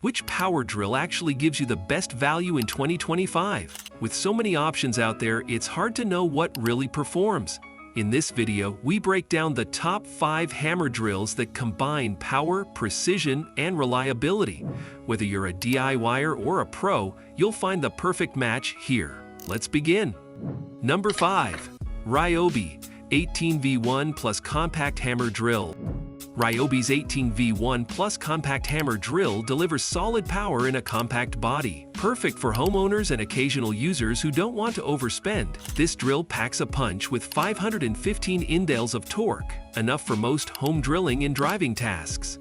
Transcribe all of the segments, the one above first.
Which power drill actually gives you the best value in 2025? With so many options out there, it's hard to know what really performs. In this video, we break down the top 5 hammer drills that combine power, precision, and reliability. Whether you're a DIYer or a pro, you'll find the perfect match here. Let's begin. Number 5. Ryobi 18V1 Plus Compact Hammer Drill. Ryobi's 18V1 Plus Compact Hammer Drill delivers solid power in a compact body, perfect for homeowners and occasional users who don't want to overspend. This drill packs a punch with 515 indales of torque, enough for most home drilling and driving tasks.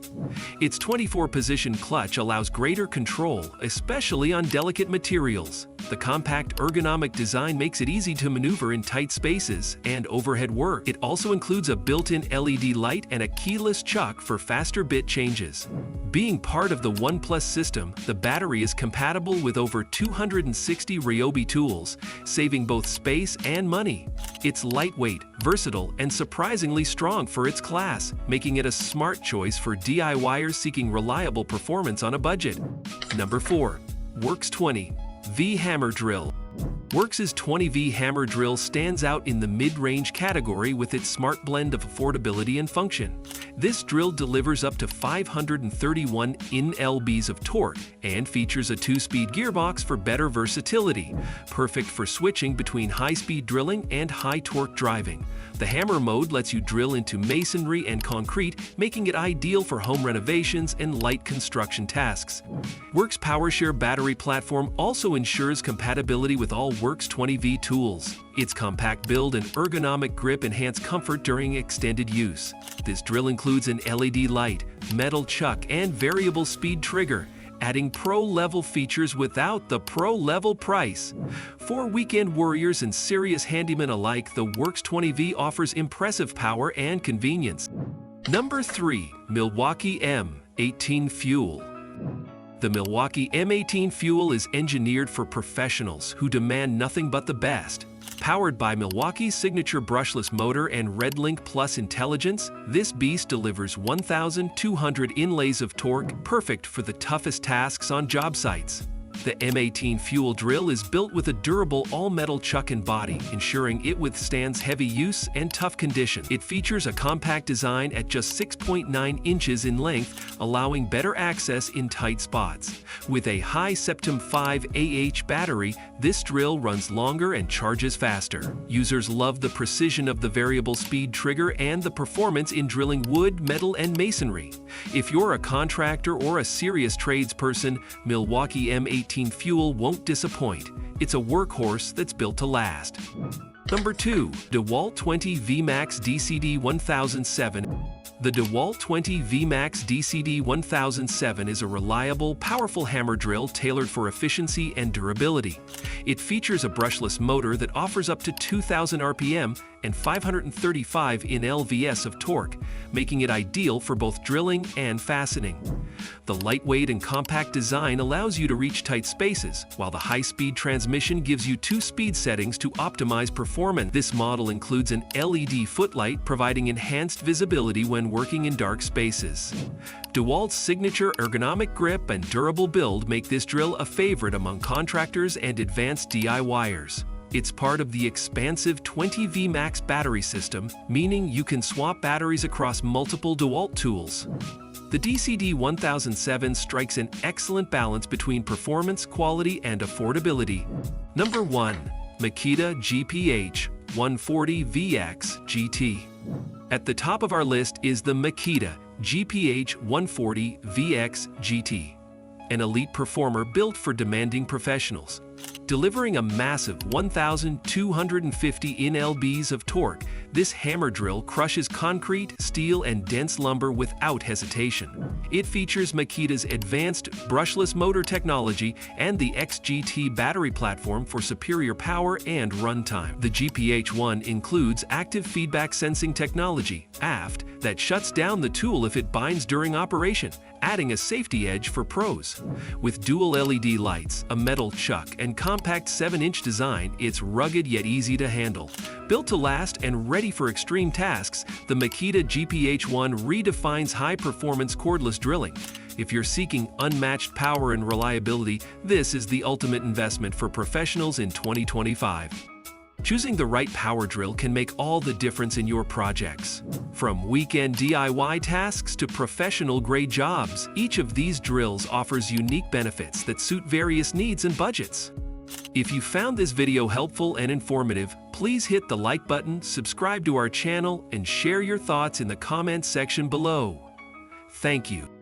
Its 24-position clutch allows greater control, especially on delicate materials. The compact ergonomic design makes it easy to maneuver in tight spaces and overhead work. It also includes a built-in LED light and a keyless chuck for faster bit changes. Being part of the OnePlus system, the battery is compatible with over 260 Ryobi tools, saving both space and money. It's lightweight, versatile, and surprisingly strong for its class, making it a smart choice for DIYers seeking reliable performance on a budget. Number 4. WORX 20V Hammer Drill. WORX's 20V hammer drill stands out in the mid-range category with its smart blend of affordability and function. This drill delivers up to 531 Nlbs of torque and features a 2-speed gearbox for better versatility, perfect for switching between high-speed drilling and high-torque driving. The hammer mode lets you drill into masonry and concrete, making it ideal for home renovations and light construction tasks. WORX PowerShare battery platform also ensures compatibility with all WORX 20V tools. Its compact build and ergonomic grip enhance comfort during extended use. This drill includes an LED light, metal chuck, and variable speed trigger, adding pro-level features without the pro-level price. For weekend warriors and serious handymen alike, the WORX 20V offers impressive power and convenience. Number 3. Milwaukee M18 Fuel. The Milwaukee M18 Fuel is engineered for professionals who demand nothing but the best. Powered by Milwaukee's signature brushless motor and RedLink Plus intelligence, this beast delivers 1,200 inlays of torque, perfect for the toughest tasks on job sites. The M18 Fuel drill is built with a durable all-metal chuck and body, ensuring it withstands heavy use and tough conditions. It features a compact design at just 6.9 inches in length, allowing better access in tight spots. With a high Septum 5 AH battery, this drill runs longer and charges faster. Users love the precision of the variable speed trigger and the performance in drilling wood, metal, and masonry. If you're a contractor or a serious tradesperson, Milwaukee M18 Fuel won't disappoint. It's a workhorse that's built to last. Number 2. DeWalt 20V DCD10007. The DeWalt 20V DCD10007 is a reliable, powerful hammer drill tailored for efficiency and durability. It features a brushless motor that offers up to 2,000 RPM and 535 Nlvs of torque, making it ideal for both drilling and fastening. The lightweight and compact design allows you to reach tight spaces, while the high-speed transmission gives you 2 speed settings to optimize performance. This model includes an LED footlight, providing enhanced visibility when working in dark spaces. DeWalt's signature ergonomic grip and durable build make this drill a favorite among contractors and advanced DIYers. It's part of the expansive 20V Max battery system, meaning you can swap batteries across multiple DeWalt tools. The DCD10007 strikes an excellent balance between performance, quality, and affordability. Number 1. Makita GPH01 VXGT. At the top of our list is the Makita GPH01 VXGT, an elite performer built for demanding professionals. Delivering a massive 1,250 Nlbs of torque, this hammer drill crushes concrete, steel, and dense lumber without hesitation. It features Makita's advanced brushless motor technology and the VXGT battery platform for superior power and runtime. The GPH01 includes active feedback sensing technology, AFT, that shuts down the tool if it binds during operation, adding a safety edge for pros. With dual LED lights, a metal chuck, and compact 7-inch design, it's rugged yet easy to handle. Built to last and ready for extreme tasks, the Makita GPH01 redefines high-performance cordless drilling. If you're seeking unmatched power and reliability, this is the ultimate investment for professionals in 2025. Choosing the right power drill can make all the difference in your projects. From weekend DIY tasks to professional-grade jobs, each of these drills offers unique benefits that suit various needs and budgets. If you found this video helpful and informative, please hit the like button, subscribe to our channel, and share your thoughts in the comments section below. Thank you.